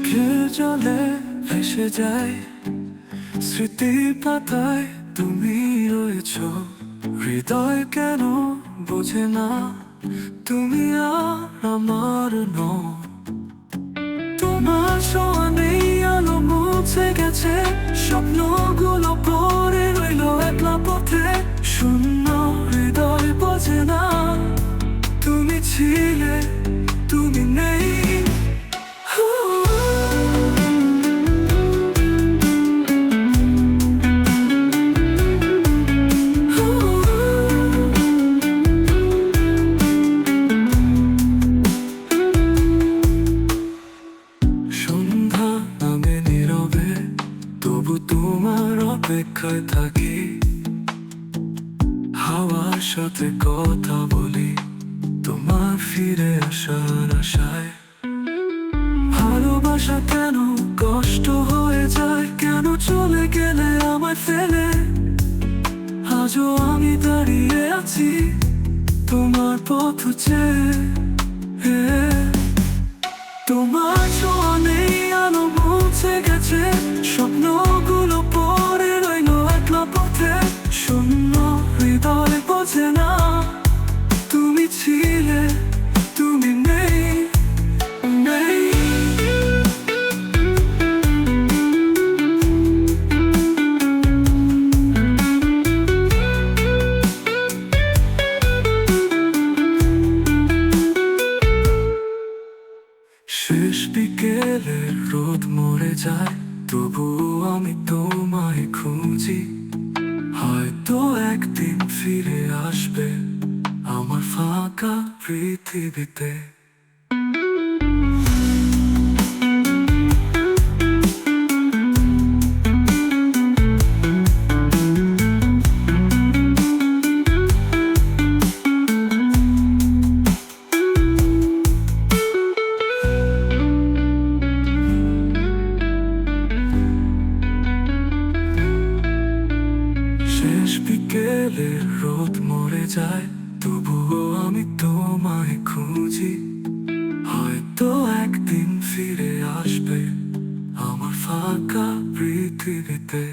চোখের জলে ভেসে যায় স্মৃতির পাতায় তুমি রয়েছো। হৃদয় কেন বোঝে না তুমি আর আমার নও। তোমার ছোঁয়া নেই, আলো মুছে গেছে, স্বপ্নগুলো পড়ে রইল একলা পথে। শূন্য হৃদয় বোঝে না তুমি ছিলে, তুমি নেই। সন্ধ্যা নামে নীরবে, তবু তোমার অপেক্ষায় থাকি। হাওয়ার সাথে কথা বলি তোমার ফিরে আসার আশায়। ভালোবাসা কেন কষ্ট হয়ে যায়, কেন চলে গেলে আমায় ফেলে। আজও আমি দাঁড়িয়ে আছি তোমার পথ চেয়ে। তোমার ছোঁয়া নেই, আলো মুছে গেছে, স্বপ্নগুলো পড়ে রইল একলা পথে। শূন্য হৃদয় বোঝে না তুমি ছিলে, তুমি নেই, নেই। শেষ বিকেলের রোদ মরে যায়, তবুও আমি তোমায় খুঁজি। হয়তো একদিন ফিরে আসবে আমার ফাঁকা পৃথিবীতে। শেষ বিকেলের রোদ মরে যায়, তবুও আমি তোমায় খুঁজি। হয়তো একদিন ফিরে আসবে আমার ফাঁকা পৃথিবীতে।